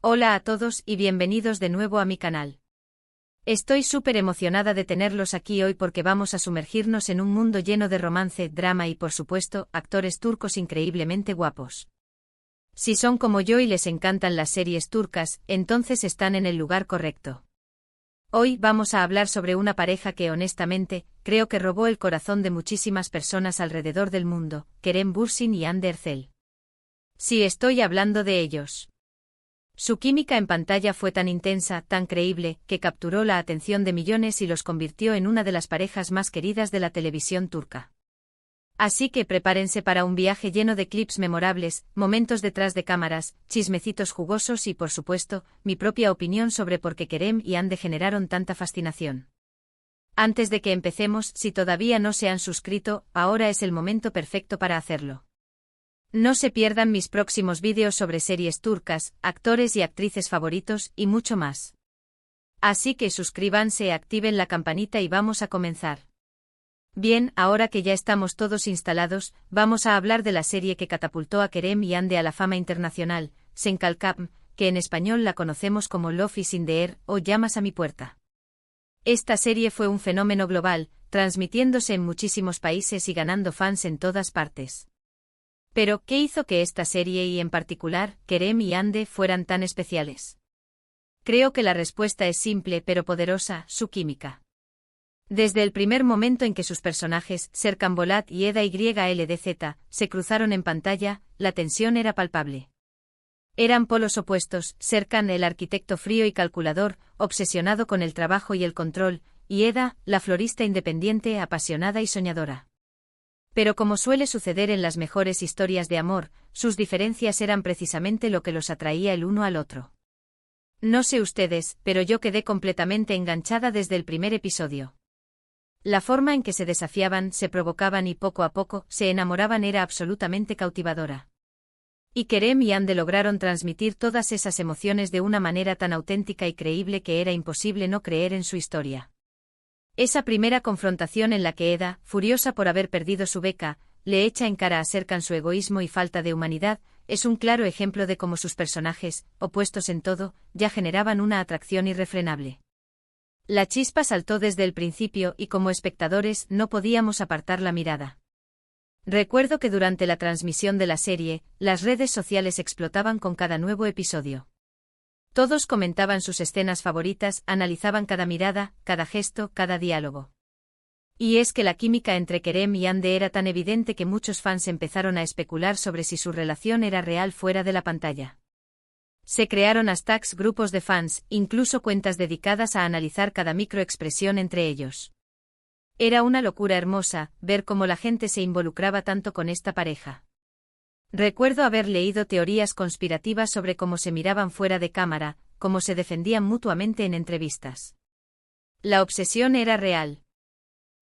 Hola a todos y bienvenidos de nuevo a mi canal. Estoy súper emocionada de tenerlos aquí hoy porque vamos a sumergirnos en un mundo lleno de romance, drama y por supuesto, actores turcos increíblemente guapos. Si son como yo y les encantan las series turcas, entonces están en el lugar correcto. Hoy vamos a hablar sobre una pareja que honestamente, creo que robó el corazón de muchísimas personas alrededor del mundo, Kerem Bürsin y Hande Erçel. Sí, estoy hablando de ellos. Su química en pantalla fue tan intensa, tan creíble, que capturó la atención de millones y los convirtió en una de las parejas más queridas de la televisión turca. Así que prepárense para un viaje lleno de clips memorables, momentos detrás de cámaras, chismecitos jugosos y por supuesto, mi propia opinión sobre por qué Kerem y Hande generaron tanta fascinación. Antes de que empecemos, si todavía no se han suscrito, ahora es el momento perfecto para hacerlo. No se pierdan mis próximos vídeos sobre series turcas, actores y actrices favoritos y mucho más. Así que suscríbanse, activen la campanita y vamos a comenzar. Bien, ahora que ya estamos todos instalados, vamos a hablar de la serie que catapultó a Kerem y Hande a la fama internacional, Sen Kalkam, que en español la conocemos como Love is in the Air o Llamas a mi puerta. Esta serie fue un fenómeno global, transmitiéndose en muchísimos países y ganando fans en todas partes. Pero, ¿qué hizo que esta serie y en particular, Kerem y Hande fueran tan especiales? Creo que la respuesta es simple pero poderosa, su química. Desde el primer momento en que sus personajes, Serkan Bolat y Eda YLDZ, se cruzaron en pantalla, la tensión era palpable. Eran polos opuestos, Serkan el arquitecto frío y calculador, obsesionado con el trabajo y el control, y Eda, la florista independiente, apasionada y soñadora. Pero como suele suceder en las mejores historias de amor, sus diferencias eran precisamente lo que los atraía el uno al otro. No sé ustedes, pero yo quedé completamente enganchada desde el primer episodio. La forma en que se desafiaban, se provocaban y poco a poco se enamoraban era absolutamente cautivadora. Y Kerem y Hande lograron transmitir todas esas emociones de una manera tan auténtica y creíble que era imposible no creer en su historia. Esa primera confrontación en la que Eda, furiosa por haber perdido su beca, le echa en cara a Serkan su egoísmo y falta de humanidad, es un claro ejemplo de cómo sus personajes, opuestos en todo, ya generaban una atracción irrefrenable. La chispa saltó desde el principio y como espectadores no podíamos apartar la mirada. Recuerdo que durante la transmisión de la serie, las redes sociales explotaban con cada nuevo episodio. Todos comentaban sus escenas favoritas, analizaban cada mirada, cada gesto, cada diálogo. Y es que la química entre Kerem y Hande era tan evidente que muchos fans empezaron a especular sobre si su relación era real fuera de la pantalla. Se crearon hashtags, grupos de fans, incluso cuentas dedicadas a analizar cada microexpresión entre ellos. Era una locura hermosa, ver cómo la gente se involucraba tanto con esta pareja. Recuerdo haber leído teorías conspirativas sobre cómo se miraban fuera de cámara, cómo se defendían mutuamente en entrevistas. La obsesión era real.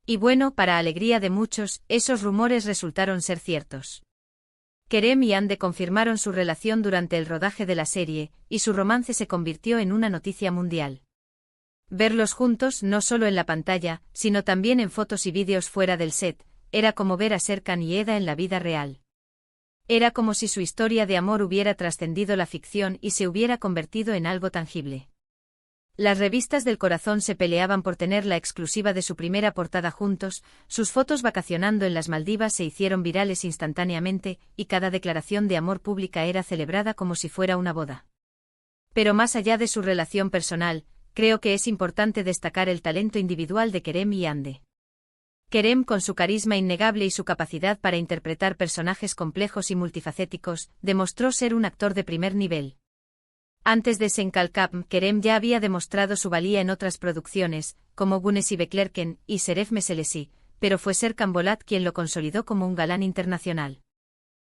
Y bueno, para alegría de muchos, esos rumores resultaron ser ciertos. Kerem y Hande confirmaron su relación durante el rodaje de la serie, y su romance se convirtió en una noticia mundial. Verlos juntos, no solo en la pantalla, sino también en fotos y vídeos fuera del set, era como ver a Serkan y Eda en la vida real. Era como si su historia de amor hubiera trascendido la ficción y se hubiera convertido en algo tangible. Las revistas del corazón se peleaban por tener la exclusiva de su primera portada juntos, sus fotos vacacionando en las Maldivas se hicieron virales instantáneamente, y cada declaración de amor pública era celebrada como si fuera una boda. Pero más allá de su relación personal, creo que es importante destacar el talento individual de Kerem y Hande. Kerem, con su carisma innegable y su capacidad para interpretar personajes complejos y multifacéticos, demostró ser un actor de primer nivel. Antes de Sen Kalkam, Kerem ya había demostrado su valía en otras producciones, como Güneşi Beklerken y Şeref Meselesi, pero fue Serkan Bolat quien lo consolidó como un galán internacional.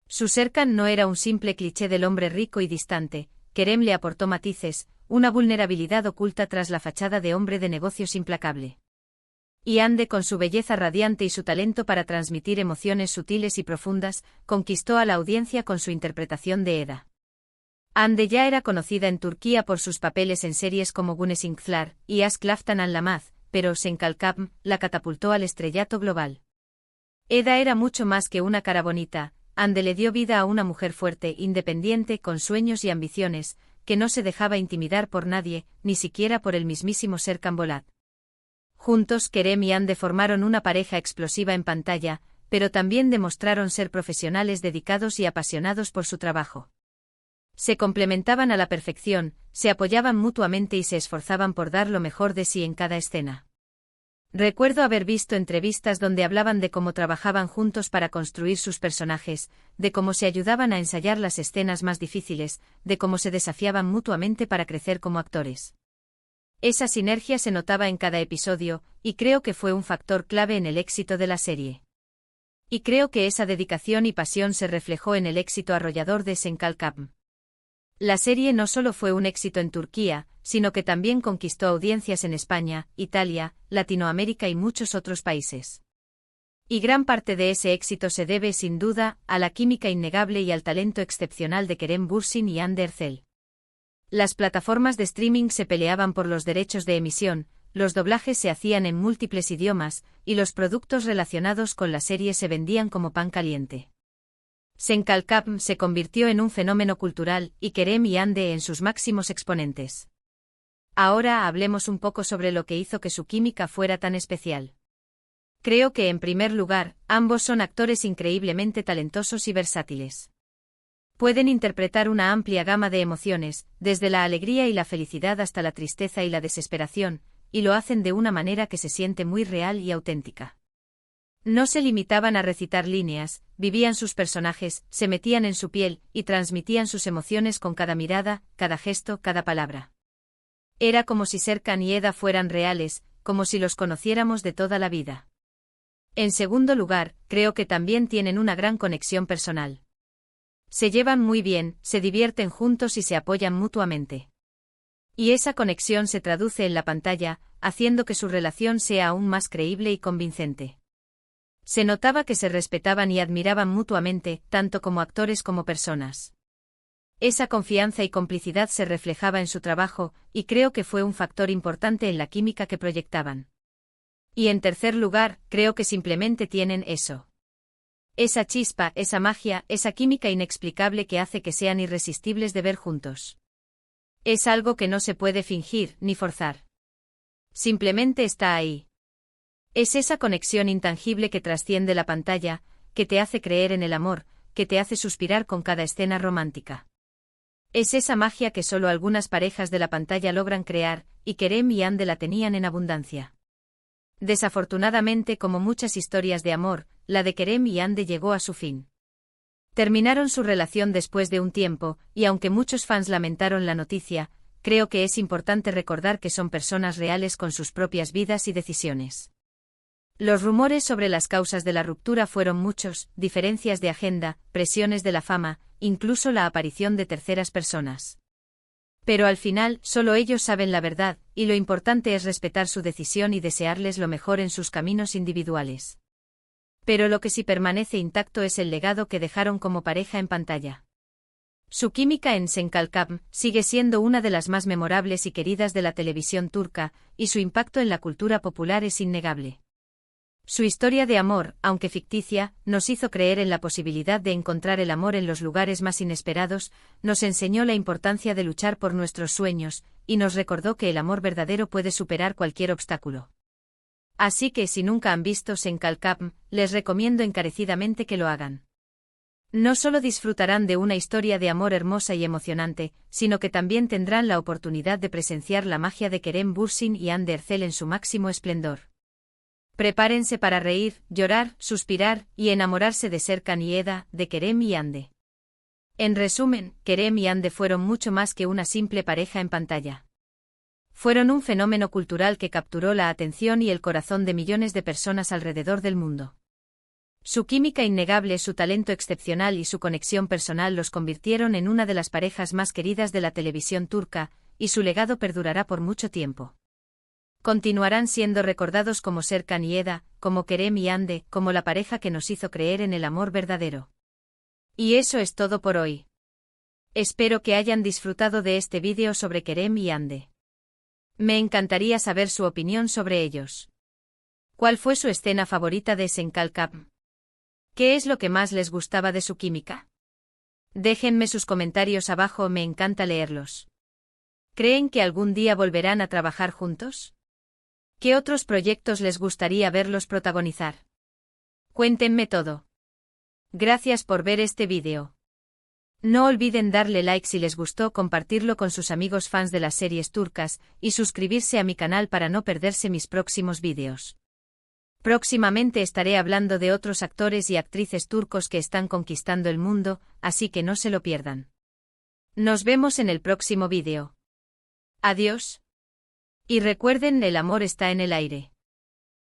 Su Serkan no era un simple cliché del hombre rico y distante, Kerem le aportó matices, una vulnerabilidad oculta tras la fachada de hombre de negocios implacable. Y Hande, con su belleza radiante y su talento para transmitir emociones sutiles y profundas, conquistó a la audiencia con su interpretación de Eda. Hande ya era conocida en Turquía por sus papeles en series como Güneşin Kızlar y Aşk Laftan Anlamaz, pero Sen Kalkam la catapultó al estrellato global. Eda era mucho más que una cara bonita, Hande le dio vida a una mujer fuerte, independiente, con sueños y ambiciones, que no se dejaba intimidar por nadie, ni siquiera por el mismísimo Serkan Bolat. Juntos Kerem y Hande formaron una pareja explosiva en pantalla, pero también demostraron ser profesionales dedicados y apasionados por su trabajo. Se complementaban a la perfección, se apoyaban mutuamente y se esforzaban por dar lo mejor de sí en cada escena. Recuerdo haber visto entrevistas donde hablaban de cómo trabajaban juntos para construir sus personajes, de cómo se ayudaban a ensayar las escenas más difíciles, de cómo se desafiaban mutuamente para crecer como actores. Esa sinergia se notaba en cada episodio, y creo que fue un factor clave en el éxito de la serie. Y creo que esa dedicación y pasión se reflejó en el éxito arrollador de Sen Kalkapm. La serie no solo fue un éxito en Turquía, sino que también conquistó audiencias en España, Italia, Latinoamérica y muchos otros países. Y gran parte de ese éxito se debe, sin duda, a la química innegable y al talento excepcional de Kerem Bürsin y Hande Erçel. Las plataformas de streaming se peleaban por los derechos de emisión, los doblajes se hacían en múltiples idiomas, y los productos relacionados con la serie se vendían como pan caliente. Sen Kalkapm se convirtió en un fenómeno cultural, y Kerem y Hande en sus máximos exponentes. Ahora hablemos un poco sobre lo que hizo que su química fuera tan especial. Creo que en primer lugar, ambos son actores increíblemente talentosos y versátiles. Pueden interpretar una amplia gama de emociones, desde la alegría y la felicidad hasta la tristeza y la desesperación, y lo hacen de una manera que se siente muy real y auténtica. No se limitaban a recitar líneas, vivían sus personajes, se metían en su piel, y transmitían sus emociones con cada mirada, cada gesto, cada palabra. Era como si Serkan y Eda fueran reales, como si los conociéramos de toda la vida. En segundo lugar, creo que también tienen una gran conexión personal. Se llevan muy bien, se divierten juntos y se apoyan mutuamente. Y esa conexión se traduce en la pantalla, haciendo que su relación sea aún más creíble y convincente. Se notaba que se respetaban y admiraban mutuamente, tanto como actores como personas. Esa confianza y complicidad se reflejaba en su trabajo, y creo que fue un factor importante en la química que proyectaban. Y en tercer lugar, creo que simplemente tienen eso. Esa chispa, esa magia, esa química inexplicable que hace que sean irresistibles de ver juntos. Es algo que no se puede fingir, ni forzar. Simplemente está ahí. Es esa conexión intangible que trasciende la pantalla, que te hace creer en el amor, que te hace suspirar con cada escena romántica. Es esa magia que solo algunas parejas de la pantalla logran crear, y Kerem y Hande la tenían en abundancia. Desafortunadamente, como muchas historias de amor, la de Kerem y Hande llegó a su fin. Terminaron su relación después de un tiempo, y aunque muchos fans lamentaron la noticia, creo que es importante recordar que son personas reales con sus propias vidas y decisiones. Los rumores sobre las causas de la ruptura fueron muchos, diferencias de agenda, presiones de la fama, incluso la aparición de terceras personas. Pero al final, solo ellos saben la verdad, y lo importante es respetar su decisión y desearles lo mejor en sus caminos individuales. Pero lo que sí permanece intacto es el legado que dejaron como pareja en pantalla. Su química en Sen Kalkapm sigue siendo una de las más memorables y queridas de la televisión turca, y su impacto en la cultura popular es innegable. Su historia de amor, aunque ficticia, nos hizo creer en la posibilidad de encontrar el amor en los lugares más inesperados, nos enseñó la importancia de luchar por nuestros sueños, y nos recordó que el amor verdadero puede superar cualquier obstáculo. Así que si nunca han visto Sen Kalkapm, les recomiendo encarecidamente que lo hagan. No solo disfrutarán de una historia de amor hermosa y emocionante, sino que también tendrán la oportunidad de presenciar la magia de Kerem Bürsin y Hande Erçel en su máximo esplendor. Prepárense para reír, llorar, suspirar y enamorarse de Serkan y Eda, de Kerem y Hande. En resumen, Kerem y Hande fueron mucho más que una simple pareja en pantalla. Fueron un fenómeno cultural que capturó la atención y el corazón de millones de personas alrededor del mundo. Su química innegable, su talento excepcional y su conexión personal los convirtieron en una de las parejas más queridas de la televisión turca, y su legado perdurará por mucho tiempo. Continuarán siendo recordados como Serkan y Eda, como Kerem y Hande, como la pareja que nos hizo creer en el amor verdadero. Y eso es todo por hoy. Espero que hayan disfrutado de este vídeo sobre Kerem y Hande. Me encantaría saber su opinión sobre ellos. ¿Cuál fue su escena favorita de Sen Kalkapm? ¿Qué es lo que más les gustaba de su química? Déjenme sus comentarios abajo, me encanta leerlos. ¿Creen que algún día volverán a trabajar juntos? ¿Qué otros proyectos les gustaría verlos protagonizar? Cuéntenme todo. Gracias por ver este vídeo. No olviden darle like si les gustó, compartirlo con sus amigos fans de las series turcas, y suscribirse a mi canal para no perderse mis próximos vídeos. Próximamente estaré hablando de otros actores y actrices turcos que están conquistando el mundo, así que no se lo pierdan. Nos vemos en el próximo vídeo. Adiós. Y recuerden, el amor está en el aire.